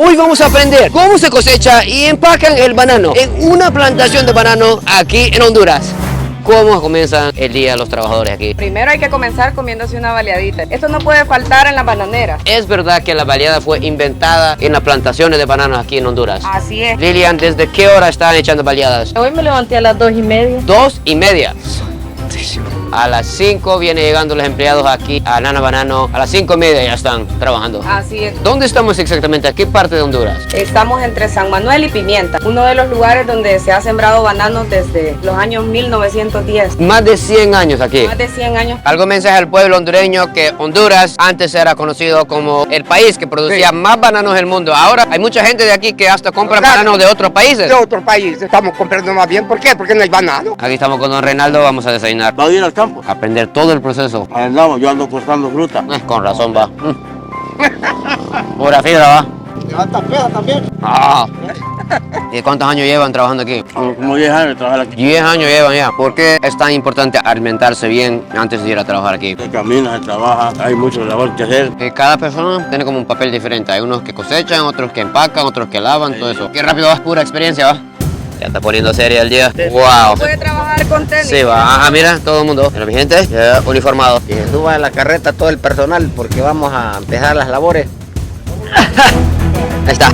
Hoy vamos a aprender cómo se cosecha y empacan el banano en una plantación de banano aquí en Honduras. ¿Cómo comienzan el día los trabajadores aquí? Primero hay que comenzar comiéndose una baleadita. Esto no puede faltar en la bananera. ¿Es verdad que la baleada fue inventada en las plantaciones de bananos aquí en Honduras? Así es. Lilian, ¿desde qué hora están echando baleadas? Hoy me levanté a las 2:30. 2:30. A las 5 vienen llegando los empleados aquí a Nana Banano. A las 5:30 ya están trabajando. Así es. ¿Dónde estamos exactamente? ¿A qué parte de Honduras? Estamos entre San Manuel y Pimienta, uno de los lugares donde se ha sembrado bananos desde los años 1910. Más de 100 años aquí. Más de 100 años. Algo mensaje al pueblo hondureño que Honduras antes era conocido como el país que producía más bananos del mundo. Ahora hay mucha gente de aquí que hasta compra bananos de otros países. De otros países estamos comprando más bien. ¿Por qué? Porque no hay banano. Aquí estamos con don Reinaldo, vamos a desayunar. ¿Va a ir al campo? Aprender todo el proceso. Ahí andamos, yo ando cortando fruta. Con razón va. Pura fibra va. Levanta pesa también. Ah. ¿Y cuántos años llevan trabajando aquí? Como 10 años de trabajar aquí. 10 años llevan ya. ¿Por qué es tan importante alimentarse bien antes de ir a trabajar aquí? Se camina, se trabaja, hay mucho labor que hacer. Cada persona tiene como un papel diferente. Hay unos que cosechan, otros que empacan, otros que lavan, todo eso. Qué rápido va, pura experiencia va. Ya está poniendo seria el día. ¡Wow! Puede trabajar con tenis. Sí, va. Ajá, mira, todo el mundo. Mira, mi gente, ya uniformado. Que se suba a la carreta todo el personal porque vamos a empezar las labores. Ahí está.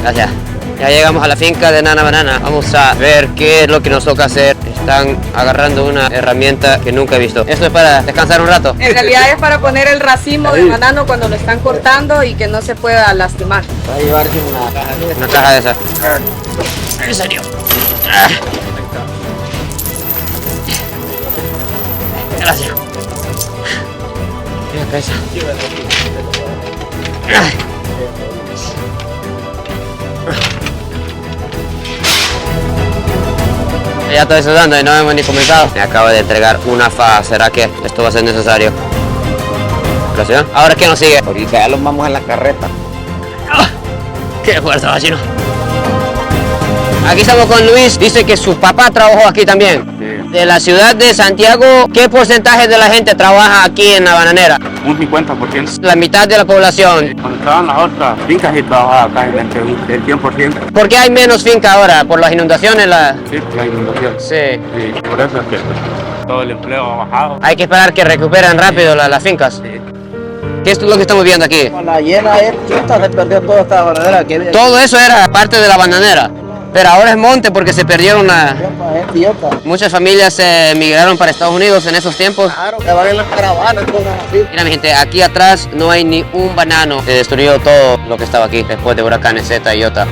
Gracias. Ya llegamos a la finca de Nana Banana. Vamos a ver qué es lo que nos toca hacer. Están agarrando una herramienta que nunca he visto. Esto es para descansar un rato. En realidad es para poner el racimo de banano cuando lo están cortando y que no se pueda lastimar. Va a llevarse una caja de Una caja de esa. ¿En serio? Gracias. Mira, pesa. Ya estoy sudando y no hemos ni comenzado. Me acaba de entregar una faja. ¿Será que esto va a ser necesario? Gracias. ¿Ahora quién nos sigue? Ahorita ya los vamos en la carreta. ¡Qué fuerza, vecino! Aquí estamos con Luis. Dice que su papá trabajó aquí también. De la ciudad de Santiago, ¿qué porcentaje de la gente trabaja aquí en la bananera? Un 50%. La mitad de la población. Cuando estaban las otras fincas y trabajaba acá en el 100%. ¿Por qué hay menos finca ahora? ¿Por las inundaciones? Sí, la inundación. Sí. Sí, por eso es que todo el empleo ha bajado. Hay que esperar que recuperen rápido las fincas. Sí. ¿Qué es lo que estamos viendo aquí? Con la llena es chiquita, se perdió toda esta bananera que Todo eso era parte de la bananera. Pero ahora es monte porque se perdieron muchas familias emigraron para Estados Unidos en esos tiempos. Claro, que van en las caravanas, cosas así. Mira mi gente, aquí atrás no hay ni un banano. Se destruyó todo lo que estaba aquí después de huracanes Zeta y Iota.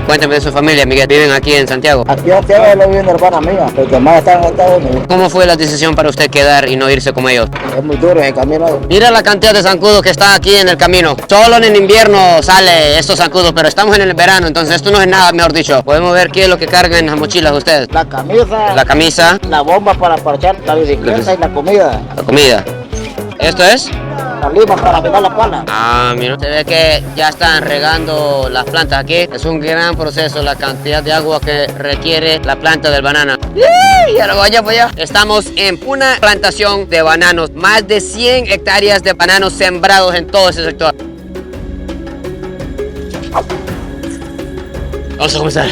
Cuéntame de su familia, Miguel. ¿Viven aquí en Santiago? Aquí en Santiago lo vive una hermana mía, porque más está en Estados Unidos. ¿Cómo fue la decisión para usted quedar y no irse como ellos? Es muy duro en el camino. Mira la cantidad de zancudos que están aquí en el camino. Solo en el invierno sale estos zancudos, pero estamos en el verano, entonces esto no es nada, mejor dicho. Podemos ver qué es lo que cargan en las mochilas de ustedes. La camisa, La camisa, la bomba para parchar la bicicleta y la comida. la comida. ¿Esto es? La lima para pegar la pala. Ah, mira. Se ve que ya están regando las plantas aquí. Es un gran proceso la cantidad de agua que requiere la planta del banano. Y ahora vaya para allá. Estamos en una plantación de bananos. Más de 100 hectáreas de bananos sembrados en todo ese sector. Vamos a comenzar.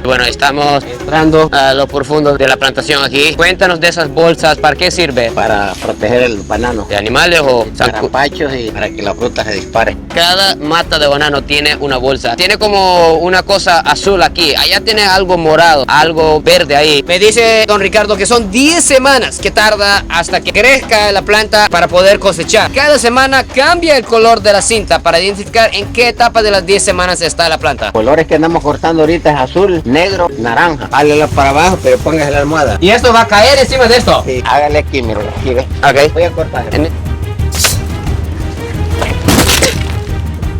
Bueno, estamos entrando a lo profundo de la plantación aquí. Cuéntanos de esas bolsas, ¿para qué sirve? Para proteger el banano. ¿De animales o Carapachos y para que la fruta se dispare. Cada mata de banano tiene una bolsa. Tiene como una cosa azul aquí. Allá tiene algo morado, algo verde ahí. Me dice don Ricardo que son 10 semanas que tarda hasta que crezca la planta para poder cosechar. Cada semana cambia el color de la cinta para identificar en qué etapa de las 10 semanas está la planta. Los colores que andamos cortando ahorita es azul, negro, naranja. Hágale para abajo, pero póngase la almohada. ¿Y esto va a caer encima de esto? Sí, hágale aquí, mira, aquí ve. Ok. Voy a cortar.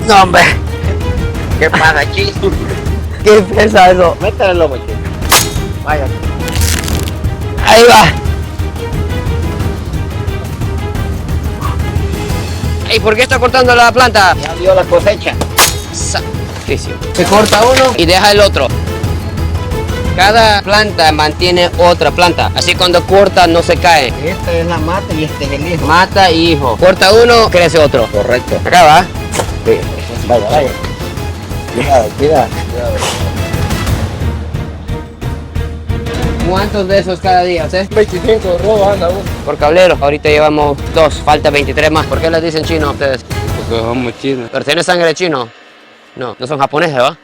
No, hombre. ¿Qué pasa, aquí? ¿Qué pesa eso? Métale el lomo, chico. Vaya. Ahí va. ¿Y por qué está cortando la planta? Ya dio la cosecha. sacrificio. Se corta uno y deja el otro. Cada planta mantiene otra planta, así cuando corta no se cae. Esta es la mata y este es el hijo. Mata y hijo. Corta uno, crece otro. Correcto. Acá va. Sí. Vaya, vaya. Cuidado. ¿Cuántos de esos cada día? ¿Sí? 25 robos anda uno. Por cablero. Ahorita llevamos 2, falta 23 más. ¿Por qué les dicen chino a ustedes? Porque somos chinos. ¿Pero tienen sangre chino? No, no son japoneses, ¿va?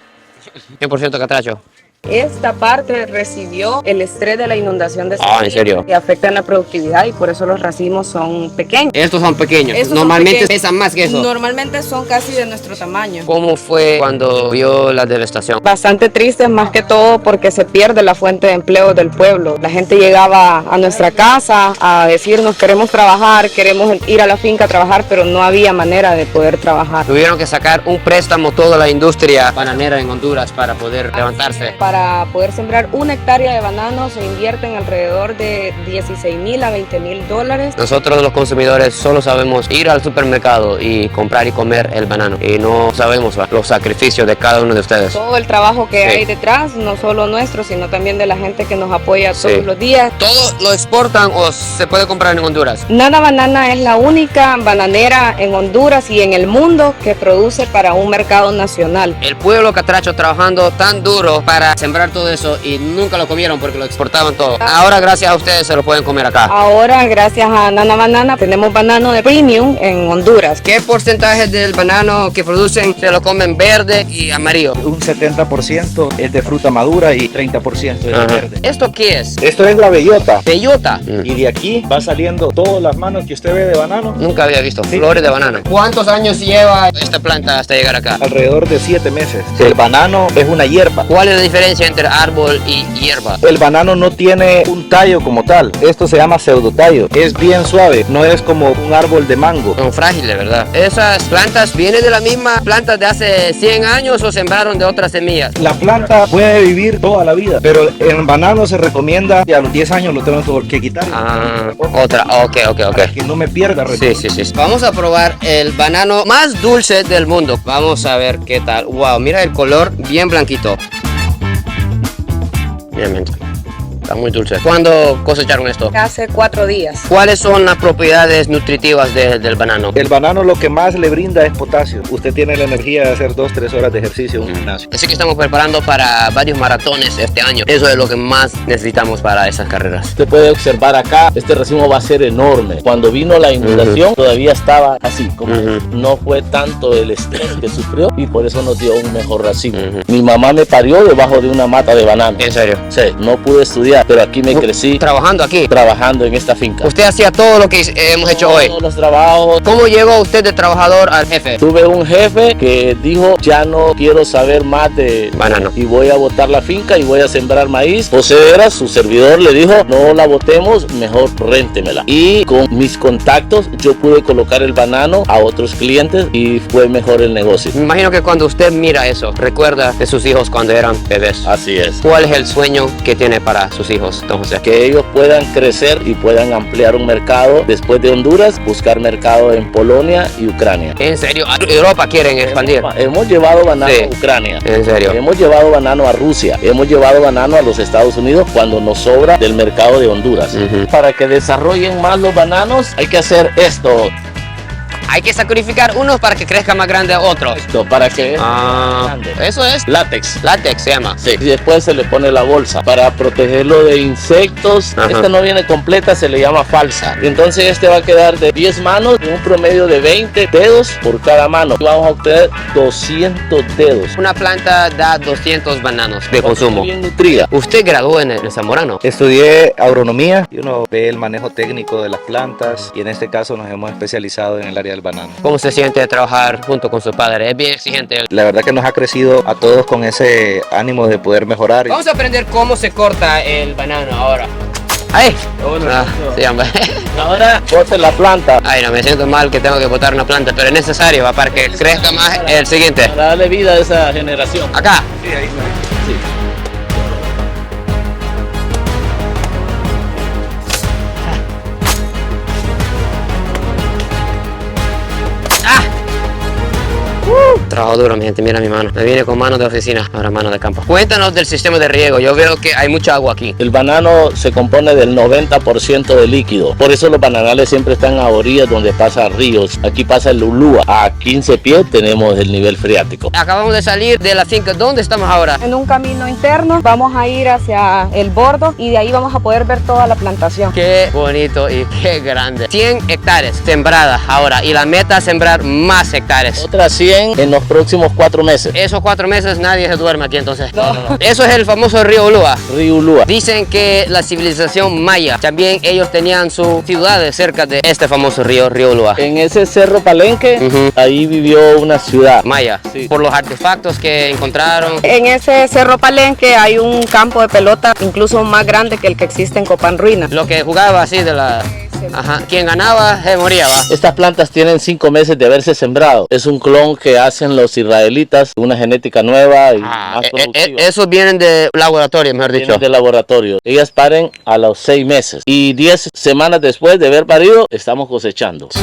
100% catracho. Esta parte recibió el estrés de la inundación de Ah, ¿en serio? que afectan la productividad y por eso los racimos son pequeños. Estos son pequeños. Estos son Normalmente pequeños. pesan más que eso. Normalmente son casi de nuestro tamaño. ¿Cómo fue cuando vio la devastación? Bastante triste, más que todo porque se pierde la fuente de empleo del pueblo. La gente llegaba a nuestra casa a decirnos queremos trabajar, queremos ir a la finca a trabajar, pero no había manera de poder trabajar. Tuvieron que sacar un préstamo toda la industria bananera en Honduras para poder levantarse. Para poder sembrar 1 hectárea de banano se invierten alrededor de 16,000 a 20,000 dólares. Nosotros los consumidores solo sabemos ir al supermercado y comprar y comer el banano y no sabemos los sacrificios de cada uno de ustedes. Todo el trabajo que Sí. hay detrás, no solo nuestro, sino también de la gente que nos apoya Sí. todos los días. ¿Todo lo exportan o se puede comprar en Honduras? Nana Banana es la única bananera en Honduras y en el mundo que produce para un mercado nacional. El pueblo catracho trabajando tan duro para sembrar todo eso y nunca lo comieron porque lo exportaban todo. Ahora gracias a ustedes se lo pueden comer acá. Ahora, gracias a Nana Banana, tenemos banano de premium en Honduras. ¿Qué porcentaje del banano que producen se lo comen verde y amarillo? Un 70% es de fruta madura y 30% es de Ajá. verde. ¿Esto qué es? Esto es la bellota. Bellota. Y de aquí va saliendo todas las manos que usted ve de banano. Nunca había visto Sí. flores de banano. ¿Cuántos años lleva esta planta hasta llegar acá? Alrededor de 7 meses. El banano es una hierba. ¿Cuál es la diferencia entre árbol y hierba? El banano no tiene un tallo como tal. Esto se llama pseudotallo. Es bien suave. No es como un árbol de mango. Son frágiles, ¿verdad? ¿Esas plantas vienen de la misma planta de hace 100 años o sembraron de otras semillas? La planta puede vivir toda la vida, pero el banano se recomienda que a los 10 años lo tengo que quitar. Ah, otra. Ok. Que no me pierda. Sí. Vamos a probar el banano más dulce del mundo. Vamos a ver qué tal. Wow, mira el color bien blanquito. Bien. Está muy dulce. ¿Cuándo cosecharon esto? Hace 4 días. ¿Cuáles son las propiedades nutritivas del banano? El banano lo que más le brinda es potasio. Usted tiene la energía de hacer 2-3 horas de ejercicio en un gimnasio. Así que estamos preparando para varios maratones este año. Eso es lo que más necesitamos para esas carreras. Usted puede observar acá, este racimo va a ser enorme. Cuando vino la inundación todavía estaba así, como no fue tanto el estrés que sufrió y por eso nos dio un mejor racimo. Mi mamá me parió debajo de una mata de banano. ¿En serio? Sí, no pude estudiar, pero aquí me crecí Trabajando aquí. trabajando en esta finca. Usted hacía todo lo que hemos hecho hoy. Todos los trabajos. ¿Cómo llegó usted de trabajador al jefe? Tuve un jefe que dijo, ya no quiero saber más de Banano. y voy a botar la finca y voy a sembrar maíz. José Vera, su servidor, le dijo, no la botemos, mejor réntemela. Y con mis contactos yo pude colocar el banano a otros clientes y fue mejor el negocio. Me imagino que cuando usted mira eso, recuerda de sus hijos cuando eran bebés. Así es. ¿Cuál es el sueño que tiene para sus hijos, don José? Que ellos puedan crecer y puedan ampliar un mercado después de Honduras, buscar mercado en Polonia y Ucrania. ¿En serio? ¿A Europa quieren expandir? Hemos llevado banano Sí. a Ucrania. ¿En serio? Hemos llevado banano a Rusia, hemos llevado banano a los Estados Unidos cuando nos sobra del mercado de Honduras. Para que desarrollen más los bananos hay que hacer esto. Hay que sacrificar unos para que crezca más grande otro. Esto para que Ah, eso es látex. látex se llama. Sí. Y después se le pone la bolsa para protegerlo de insectos. Ajá. Esta no viene completa, se le llama falsa. Y entonces este va a quedar de 10 manos, un promedio de 20 dedos por cada mano. Y vamos a obtener 200 dedos. Una planta da 200 bananos de consumo. Bien nutrida. ¿Usted graduó en el Zamorano? Estudié agronomía y uno ve el manejo técnico de las plantas y en este caso nos hemos especializado en el área del banano. ¿Cómo se siente trabajar junto con su padre? Es bien exigente. La verdad que nos ha crecido a todos con ese ánimo de poder mejorar. Vamos a aprender cómo se corta el banano ahora. ¡Ay! Sí, hombre. Ahora bote la planta Ay, no, me siento mal que tengo que botar una planta, pero es necesario, ¿va? Para que crezca más el siguiente. para darle vida a esa generación. Acá. Trabajo duro, mi gente, mira mi mano. Me viene con manos de oficina, ahora manos de campo. Cuéntanos del sistema de riego. Yo veo que hay mucha agua aquí. El banano se compone del 90% de líquido. Por eso los bananales siempre están a orillas donde pasan ríos. Aquí pasa el Ulúa. A 15 pies tenemos el nivel freático. Acabamos de salir de la finca. ¿Dónde estamos ahora? En un camino interno vamos a ir hacia el bordo y de ahí vamos a poder ver toda la plantación. Qué bonito y qué grande. 100 hectáreas sembradas ahora y la meta es sembrar más hectáreas. Otras 100 en los próximos 4 meses. Esos 4 meses nadie se duerme aquí entonces. No. Eso es el famoso río Ulúa. Río Ulúa. Dicen que la civilización maya, también ellos tenían sus ciudades cerca de este famoso río Ulúa. En ese cerro Palenque, ahí vivió una ciudad Maya, sí, por los artefactos que encontraron. En ese cerro Palenque hay un campo de pelota incluso más grande que el que existe en Copán Ruina. Lo que jugaba así de la... Ajá. Quien ganaba se moría, va. Estas plantas tienen 5 meses de haberse sembrado. Es un clon que hacen los israelitas, una genética nueva y más productiva. Esos vienen de laboratorio, mejor dicho. Vienen de laboratorio. Ellas paren a los 6 meses y 10 semanas después de haber parido, estamos cosechando. Sí.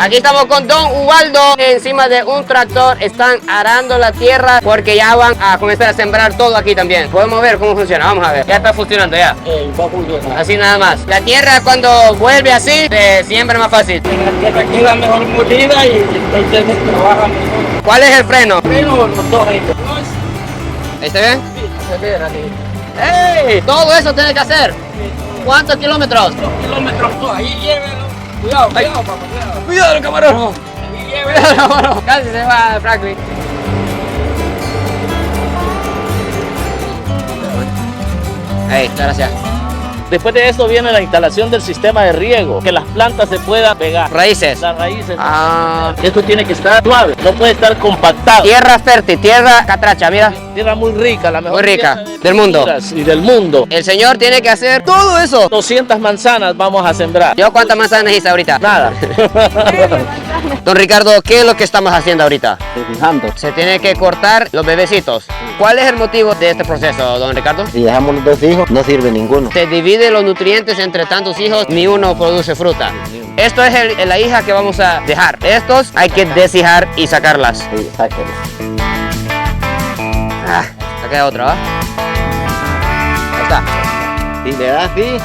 Aquí estamos con Don Ubaldo encima de un tractor. Están arando la tierra porque ya van a comenzar a sembrar todo aquí también. Podemos ver cómo funciona, vamos a ver. Ya está funcionando ya. Así nada más. La tierra cuando vuelve así, se siembra más fácil. Aquí la mejor molida y entonces trabaja mejor. ¿Cuál es el freno? Pero los dos ahí. ¿Ahí está bien? Se ve así. ¡Ey! Todo eso tiene que hacer. ¿Cuántos kilómetros? 2 kilómetros, ahí llévelo. Cuidado, cuidado, papá, cuidado. Cuidado, camarógrafo. Ahí llévelo. Cuidado, camarógrafo. Casi se va Franklin. Ahí, gracias. Después de esto viene la instalación del sistema de riego, que las plantas se puedan pegar. Raíces. Las raíces. Ah, Esto tiene que estar suave, no puede estar compactado. tierra fértil, tierra catracha, mira. Tierra muy rica, la mejor Muy rica, tierra de del mundo. Honduras y del mundo. El señor tiene que hacer todo eso. 200 manzanas vamos a sembrar. ¿Yo cuántas manzanas hice ahorita? Nada. Don Ricardo, ¿qué es lo que estamos haciendo ahorita? Fijando. Se tiene que cortar los bebecitos. ¿Cuál es el motivo de este proceso, don Ricardo? Si dejamos los 2 hijos, no sirve ninguno. Se divide los nutrientes entre tantos hijos, ni uno produce fruta. Esto es la hija que vamos a dejar. Estos hay que deshijar y sacarlas. Sí, sáquenlo. Ah, acá hay otra, ¿va? Ahí está. Si le das así,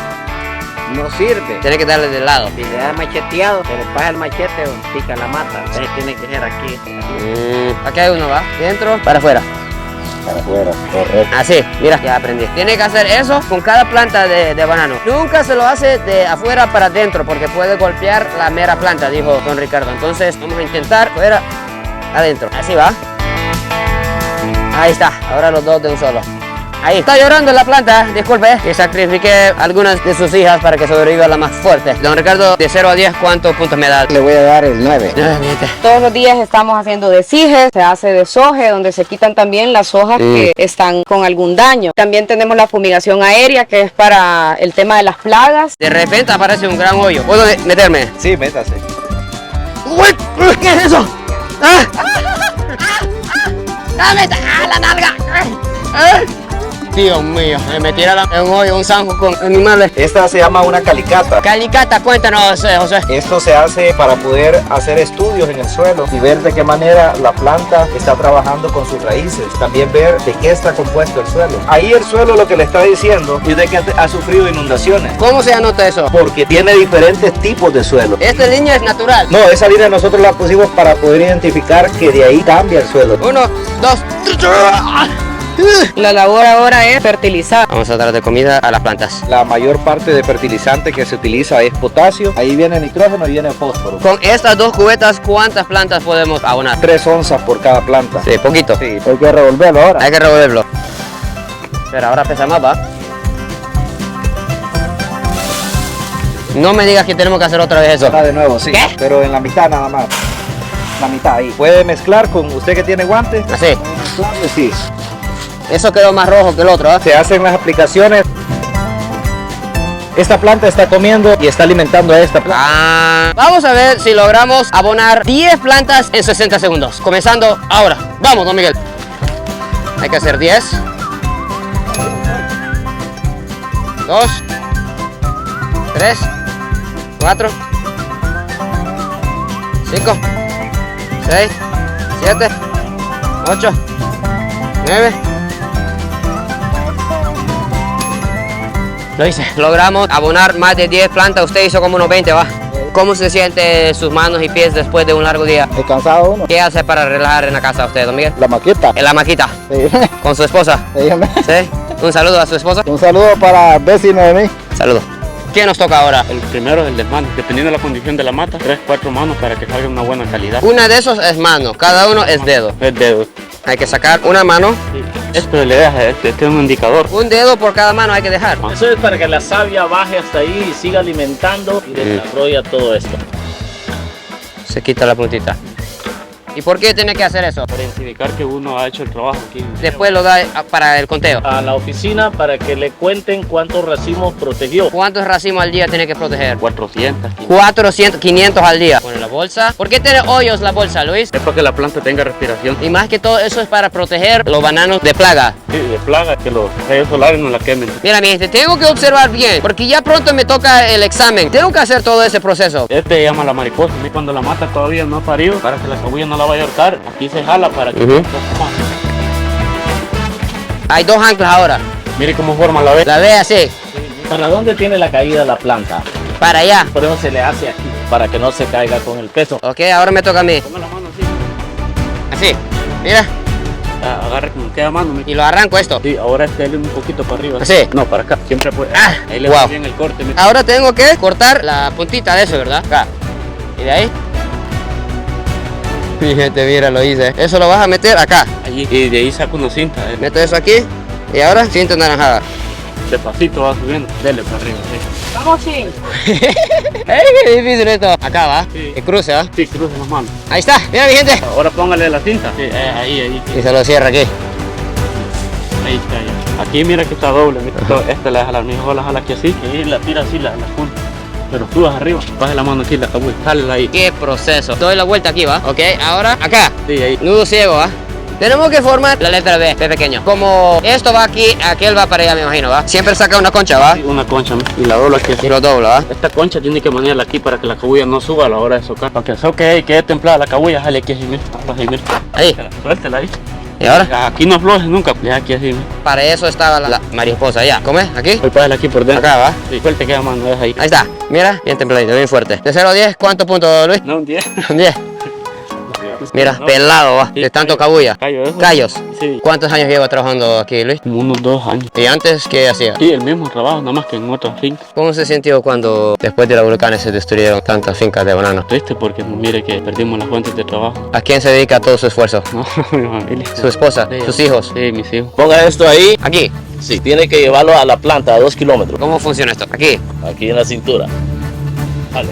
no sirve. Tiene que darle del lado. Si le das macheteado, se le pasa el machete o pica la mata. Entonces tiene que ser aquí. Aquí hay uno, ¿va? Dentro, para afuera. Para afuera, correcto. Así, mira, ya aprendí. Tiene que hacer eso con cada planta de banano. Nunca se lo hace de afuera para adentro porque puede golpear la mera planta, dijo don Ricardo. Entonces vamos a intentar fuera, adentro. Así va. Ahí está, ahora los dos de un solo. Ahí está llorando la planta, disculpe, que sacrifiqué algunas de sus hijas para que sobreviva la más fuerte. Don Ricardo, de 0 a 10, ¿cuántos puntos me da? Le voy a dar el 9. Todos los días estamos haciendo deshijes, se hace desoje, donde se quitan también las hojas que están con algún daño. También tenemos la fumigación aérea, que es para el tema de las plagas. De repente aparece un gran hoyo. ¿Puedo meterme? Sí, métase. ¡Uy! ¿Qué es eso? ¡Ah! ¡Dame! ¡Ah, la nalga! ¡Ah! Dios mío, me metiera en un hoyo, un zanjo con animales. Esta se llama una calicata. Calicata, cuéntanos, José. Esto se hace para poder hacer estudios en el suelo y ver de qué manera la planta está trabajando con sus raíces. También ver de qué está compuesto el suelo. Ahí el suelo lo que le está diciendo es de que ha sufrido inundaciones. ¿Cómo se anota eso? Porque tiene diferentes tipos de suelo. Esta línea es natural. No, esa línea nosotros la pusimos para poder identificar que de ahí cambia el suelo. 1, 2. La labor ahora es fertilizar. Vamos a darle comida a las plantas. La mayor parte de fertilizante que se utiliza es potasio. Ahí viene nitrógeno y viene fósforo. Con estas dos cubetas, ¿cuántas plantas podemos abonar? 3 onzas por cada planta. Sí, poquito. Sí, hay que revolverlo ahora. Hay que revolverlo. Pero ahora pesa más, ¿va? No me digas que tenemos que hacer otra vez eso. Ahora de nuevo, sí. ¿Qué? Pero en la mitad nada más. La mitad ahí. Puede mezclar con usted que tiene guantes. Así. Sí. Eso quedó más rojo que el otro, ¿ah? Se hacen las aplicaciones. Esta planta está comiendo y está alimentando a esta planta. Vamos a ver si logramos abonar 10 plantas en 60 segundos. Comenzando ahora. Vamos, don Miguel. Hay que hacer 10. 2. 3. 4. 5, 6, 7, 8, 9. Lo hice. Logramos abonar más de 10 plantas. Usted hizo como unos 20, ¿va? ¿Cómo se siente sus manos y pies después de un largo día? Descansado uno. ¿Qué hace para relajar en la casa usted, don Miguel? La maqueta. En la maquita. Sí. ¿Con su esposa? Dígame. ¿Sí? Un saludo a su esposa. Un saludo para el vecino de mí. Saludo. ¿Qué nos toca ahora? El primero es el desmano. Dependiendo de la condición de la mata, 3, 4 manos para que salga una buena calidad. Una de esos es mano, cada uno es dedo. El dedo. Hay que sacar una mano. Esto le deja, este es un indicador. Un dedo por cada mano hay que dejar. Eso es para que la savia baje hasta ahí y siga alimentando y desarrolla todo esto. Se quita la puntita. ¿Y por qué tiene que hacer eso? Para identificar que uno ha hecho el trabajo aquí. Después lo da para el conteo. A la oficina para que le cuenten cuántos racimos protegió. ¿Cuántos racimos al día tiene que proteger? 400. 400, 500 al día. Pone la bolsa. ¿Por qué tiene hoyos la bolsa, Luis? Es para que la planta tenga respiración. Y más que todo eso es para proteger los bananos de plaga. Sí, de plaga, que los rayos solares no la quemen. Mira, mi gente, tengo que observar bien, porque ya pronto me toca el examen. Tengo que hacer todo ese proceso. Este se llama la mariposa. Y cuando la mata todavía no ha parido, para que la cabuya no la vaya a ahorcar, aquí se jala para que Hay 2 anclas ahora. Mire cómo forma la vez. La ve así, ¿Para dónde tiene la caída la planta? para allá. Por eso se le hace aquí, para que no se caiga con el peso. Ok, ahora me toca a mí. Ponga la mano así. Así, mira. Agarre como queda mano. Y lo arranco esto. Sí, ahora dele un poquito para arriba. ¿Así? No, para acá. Siempre puede. Ah, Ahí le wow. va bien el corte. mire. Ahora tengo que cortar la puntita de eso, ¿verdad? Acá. Y de ahí. Mi gente, mira, lo hice. Eso lo vas a meter acá. Allí. Y de ahí saco una cinta. Meto eso aquí. Y ahora cinta naranjada. Despacito va subiendo. Dele para arriba. Sí. Vamos, sí. ¡Ey, qué difícil esto! Acá va. Sí. Que cruce, ¿va? Sí, cruce las manos. Ahí está. Mira, mi gente. Ahora póngale la cinta. Sí, ahí. Y se lo cierra aquí. Ahí está ya. Aquí mira que está doble. Mira, esta la deja la misma, la jala aquí así. Y la tira así, la punta. Pero subas arriba. Baje la mano aquí, la cabuya. Jálala ahí. ¡Qué proceso! Doy la vuelta aquí, ¿va? Ok, ahora acá. Sí, ahí. Nudo ciego, ¿va? Tenemos que formar la letra B, B pequeño. Como esto va aquí, aquel va para allá, me imagino, ¿va? Siempre saca una concha, ¿va? Sí, una concha. Y la doblo aquí así. Y lo doblo, ¿va? Esta concha tiene que manejarla aquí para que la cabuya no suba a la hora de socar. Para que soque y quede templada la cabuya, jale aquí así, mira. Mira. Ahí. Suéltela ahí. ¿Y ahora? Aquí no aflojes nunca. Ya aquí así, mira. Para eso estaba la mariposa allá. ¿Cómo es? ¿Aquí? Voy para aquí por dentro. Acá, ¿va? Sí, fuerte queda mano, deja ahí. Ahí está. Mira, bien templadito, bien fuerte. De 0 a 10, ¿cuántos puntos, Luis? No, un 10. 10. Mira, pelado, ¿va? De tanto cabuya. Callos. Sí. ¿Cuántos años lleva trabajando aquí, Luis? Como unos 2 años. ¿Y antes qué hacía? Sí, el mismo trabajo, nada más que en otras fincas. ¿Cómo se sintió cuando después de los huracanes se destruyeron tantas fincas de banano? Triste porque mire que perdimos las fuentes de trabajo. ¿A quién se dedica todo su esfuerzo? No, mi familia. ¿Su esposa? Sí. ¿Sus hijos? Sí, mis hijos. Ponga esto ahí. Aquí. Sí, tiene que llevarlo a la planta a 2 kilómetros. ¿Cómo funciona esto? Aquí. Aquí en la cintura. Vale.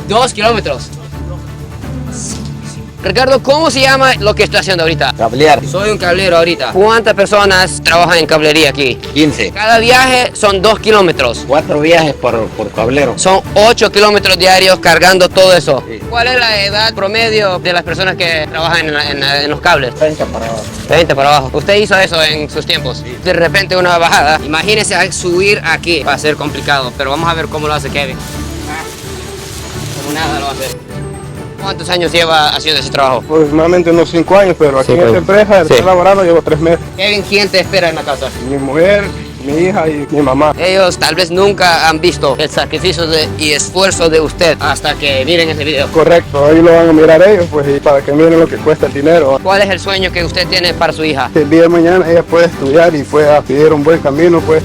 2 kilómetros. Ricardo, ¿cómo se llama lo que estoy haciendo ahorita? Cablear, Soy un cablero ahorita. ¿Cuántas personas trabajan en cablería aquí? 15. Cada viaje son 2 kilómetros. 4 viajes por cablero. Son 8 kilómetros diarios cargando todo eso. Sí. ¿Cuál es la edad promedio de las personas que trabajan en los cables? 30 para abajo. 30 para abajo. ¿Usted hizo eso en sus tiempos? De repente una bajada. Imagínese a subir aquí. Va a ser complicado, pero vamos a ver cómo lo hace Kevin. Como nada lo va a hacer. ¿Cuántos años lleva haciendo ese trabajo? Aproximadamente unos 5 años, pero aquí Sí, en esta pues. empresa, Sí. estoy laborando, llevo 3 meses. Kevin, ¿quién te espera en la casa? Mi mujer, mi hija y mi mamá. Ellos tal vez nunca han visto el sacrificio y esfuerzo de usted hasta que miren este video. Correcto, ahí lo van a mirar ellos, pues, y para que miren lo que cuesta el dinero. ¿Cuál es el sueño que usted tiene para su hija? El día de mañana ella puede estudiar y pueda seguir un buen camino, pues.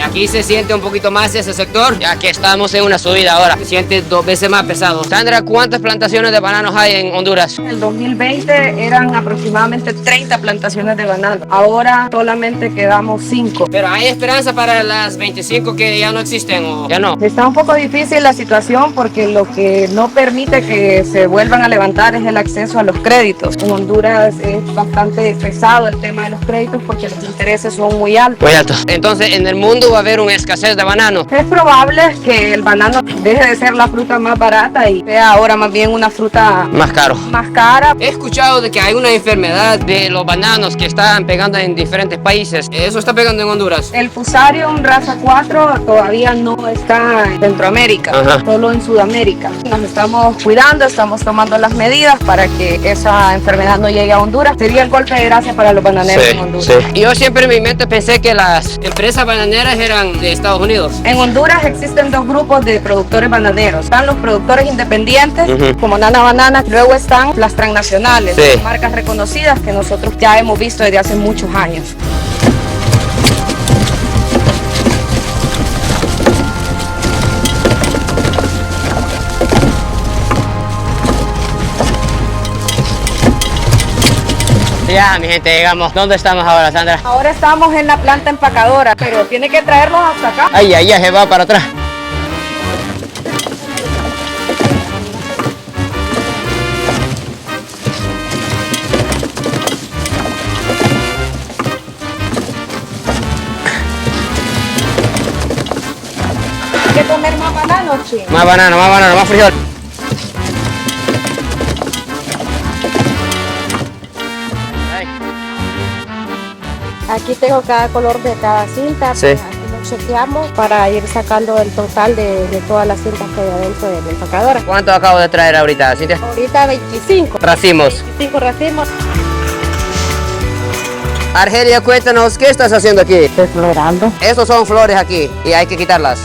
Aquí se siente un poquito más ese sector, ya que estamos en una subida ahora. Se siente 2 veces más pesado. Sandra, ¿cuántas plantaciones de bananos hay en Honduras? En el 2020 eran aproximadamente 30 plantaciones de banano. Ahora solamente quedamos 5. Pero hay esperanza para las 25 que ya no existen o ya no. Está un poco difícil la situación porque lo que no permite que se vuelvan a levantar es el acceso a los créditos. En Honduras es bastante pesado el tema de los créditos porque los intereses son muy altos. Muy alto. Entonces, en el mundo va a haber una escasez de banano. Es probable que el banano deje de ser la fruta más barata y sea ahora más bien una fruta Más caro. más cara. He escuchado de que hay una enfermedad de los bananos que están pegando en diferentes países. ¿Eso está pegando en Honduras? El Fusarium raza 4 todavía no está en Centroamérica, Ajá. solo en Sudamérica. Nos estamos cuidando, estamos tomando las medidas para que esa enfermedad no llegue a Honduras. Sería el golpe de gracia para los bananeros en Honduras. Yo siempre en mi mente pensé que las empresas bananeras eran de Estados Unidos. En Honduras existen dos grupos de productores bananeros. Están los productores independientes, como Nana Banana, luego están las transnacionales, Sí. marcas reconocidas que nosotros ya hemos visto desde hace muchos años. Ya, mi gente, llegamos. ¿Dónde estamos ahora, Sandra? Ahora estamos en la planta empacadora, pero tiene que traerlos hasta acá. Ay, ay, ya se va para atrás. Hay que comer más bananos, chicos. Más banano, más frijol. Ay. Aquí tengo cada color de cada cinta. Sí. Aquí lo chequeamos para ir sacando el total de todas las cintas que hay adentro de la empacadora. ¿Cuánto acabo de traer ahorita, Cintia? Ahorita 25. Racimos. 25 racimos. Argelia, cuéntanos, ¿qué estás haciendo aquí? Explorando. Estos son flores aquí y hay que quitarlas.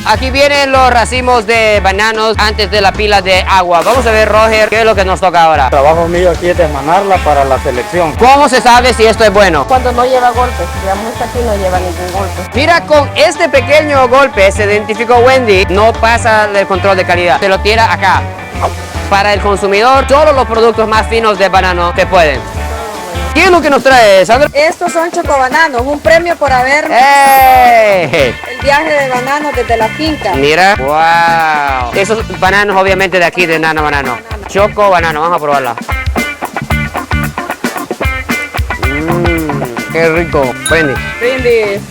Aquí vienen los racimos de bananos antes de la pila de agua. Vamos a ver, Roger, qué es lo que nos toca ahora. El trabajo mío aquí es desmanarla para la selección. ¿Cómo se sabe si esto es bueno? Cuando no lleva golpes, digamos esta aquí no lleva ningún golpe. Mira, con este pequeño golpe se identificó Wendy, no pasa del control de calidad. Se lo tira acá. Para el consumidor, solo los productos más finos de banano se pueden. ¿Qué es lo que nos trae, Sandra? Estos son chocobananos, un premio por haber ¡Ey! el viaje de bananos desde la finca. Mira, wow. Esos bananos obviamente de aquí, de Nana Banano. Choco banano, vamos a probarla. Qué rico. Wendy, Brindis.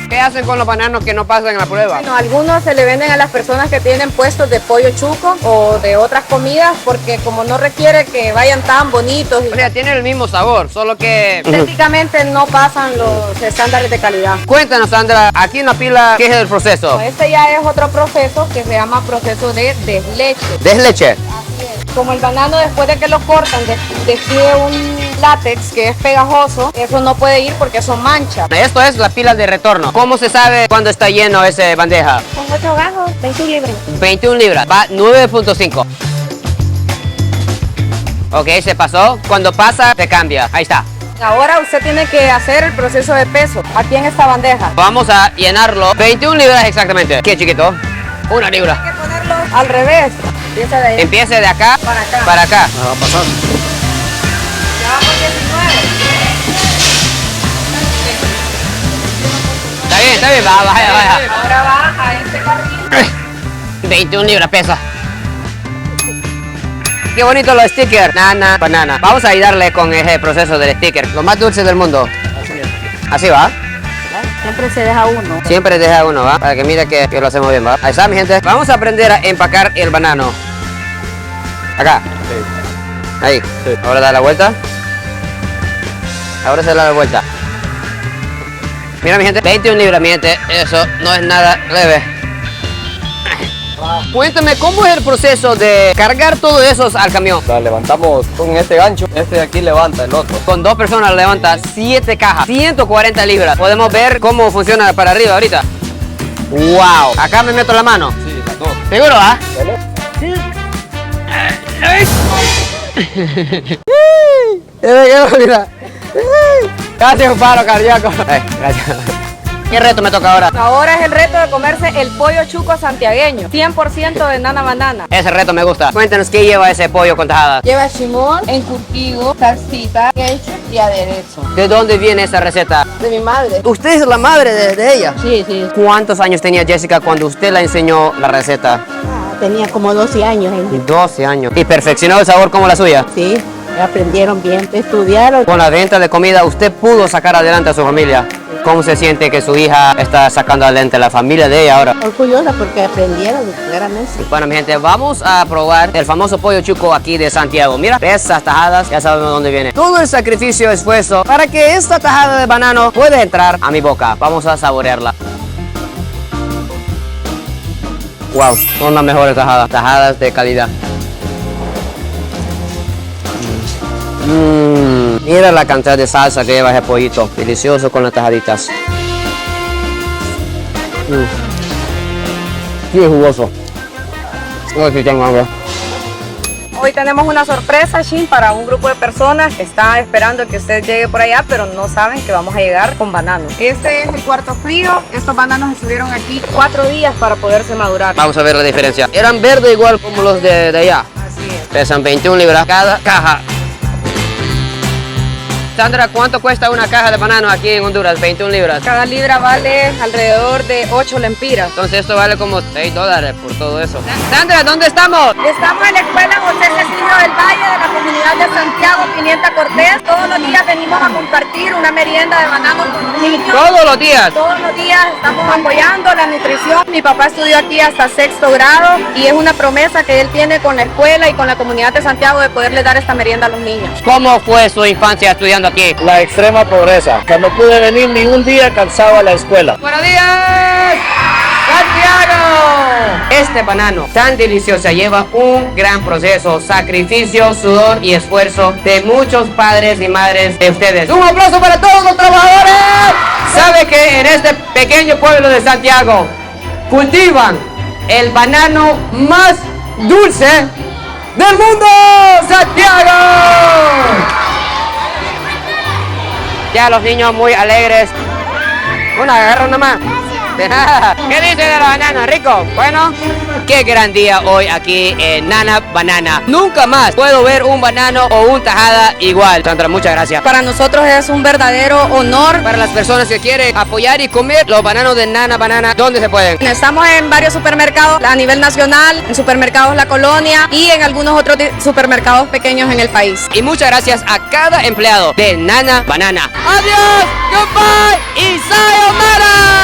¿qué hacen con los bananos que no pasan en la prueba? Bueno, algunos se le venden a las personas que tienen puestos de pollo chuco o de otras comidas porque como no requiere que vayan tan bonitos, O sea, tienen el mismo sabor, solo que... estéticamente no pasan los estándares de calidad. Cuéntanos, Sandra, aquí en la pila, ¿qué es el proceso? Este ya es otro proceso que se llama proceso de desleche. Desleche. Así es. Como el banano después de que lo cortan despide un látex que es pegajoso, eso no puede ir porque eso mancha. Esto es la pila de retorno. ¿Cómo se sabe cuándo está lleno ese bandeja? Con 8 gajos, 21 libras. 21 libras, va 9.5. Ok, se pasó. Cuando pasa, se cambia. Ahí está. Ahora usted tiene que hacer el proceso de peso aquí en esta bandeja. Vamos a llenarlo. 21 libras exactamente. ¿Qué, chiquito? 1 libra. Hay que ponerlo al revés. Empieza de ahí Empiece de acá para acá. para acá. Me va a pasar. Ya va por 19. Está bien, va, baja. Ahora va a este carril. 21 libras pesa. Qué bonito los stickers. Nana, banana. Vamos a ayudarle con ese proceso del sticker. Lo más dulce del mundo. Así va. Siempre se deja uno. Siempre deja uno, ¿va? Para que mire que lo hacemos bien, ¿va? Ahí está, mi gente. Vamos a aprender a empacar el banano. Acá. Ahí. Ahora da la vuelta. Ahora se da la vuelta. Mira, mi gente. 21 libras, mi gente. Eso no es nada leve. Cuéntame, ¿cómo es el proceso de cargar todo eso al camión? La levantamos con este gancho. Este de aquí levanta el otro. Con 2 personas levanta 7 cajas, 140 libras. Podemos ver cómo funciona para arriba ahorita. ¡Wow! Acá me meto la mano. Sí, las dos. ¿Seguro, ah? Mira. Casi un paro cardíaco. Gracias. ¿Qué reto me toca ahora? Ahora es el reto de comerse el pollo chuco santiagueño. 100% de Nana Banana. Ese reto me gusta. Cuéntanos qué lleva ese pollo con tajadas. Lleva chimón, encurtido, salsita, ketchup y aderezo. ¿De dónde viene esa receta? De mi madre. ¿Usted es la madre de ella? Sí, sí. ¿Cuántos años tenía Jessica cuando usted la enseñó la receta? Tenía como 12 años. 12 años. ¿Y perfeccionó el sabor como la suya? Sí, aprendieron bien, estudiaron. Con la venta de comida, usted pudo sacar adelante a su familia. ¿Cómo se siente que su hija está sacando adelante a la familia de ella ahora? Orgullosa porque aprendieron claramente. Bueno, mi gente, vamos a probar el famoso pollo chuco aquí de Santiago. Mira, esas tajadas, ya sabemos dónde viene. Todo el sacrificio, esfuerzo para que esta tajada de banano pueda entrar a mi boca. Vamos a saborearla. Wow, son las mejores tajadas. Tajadas de calidad. Mira la cantidad de salsa que lleva ese pollito. Delicioso con las tajaditas. Sí, es jugoso. Hoy sí tengo hambre. Hoy tenemos una sorpresa, Shin, para un grupo de personas que están esperando que usted llegue por allá, pero no saben que vamos a llegar con bananos. Este es el cuarto frío. Estos bananos estuvieron aquí 4 días para poderse madurar. Vamos a ver la diferencia. Eran verdes igual como los de allá. Así es. Pesan 21 libras cada caja. Sandra, ¿cuánto cuesta una caja de bananos aquí en Honduras? 21 libras. Cada libra vale alrededor de 8 lempiras. Entonces esto vale como $6 por todo eso. Sandra, ¿dónde estamos? Estamos en la escuela José Cecilio del Valle de la comunidad de Santiago, Pimienta Cortés. Todos los días venimos a compartir una merienda de bananos con los niños. Todos los días. Todos los días estamos apoyando la nutrición. Mi papá estudió aquí hasta 6º grado y es una promesa que él tiene con la escuela y con la comunidad de Santiago de poderle dar esta merienda a los niños. ¿Cómo fue su infancia estudiando aquí? La extrema pobreza, que no pude venir ni un día cansado a la escuela. ¡Buenos días! ¡Santiago! Este banano tan delicioso lleva un gran proceso, sacrificio, sudor y esfuerzo de muchos padres y madres de ustedes. ¡Un aplauso para todos los trabajadores! ¿Sabe que en este pequeño pueblo de Santiago cultivan el banano más dulce del mundo? ¡Santiago! Ya los niños muy alegres. Una agarra nomás. ¿Qué dice de los bananos? ¿Rico? Bueno, qué gran día hoy aquí en Nana Banana. Nunca más puedo ver un banano o un tajada igual. Sandra, muchas gracias. Para nosotros es un verdadero honor. Para las personas que quieren apoyar y comer los bananos de Nana Banana, ¿dónde se pueden? Estamos en varios supermercados a nivel nacional, en supermercados La Colonia y en algunos otros supermercados pequeños en el país. Y muchas gracias a cada empleado de Nana Banana. ¡Adiós! ¡Goodbye! ¡Y sayonara!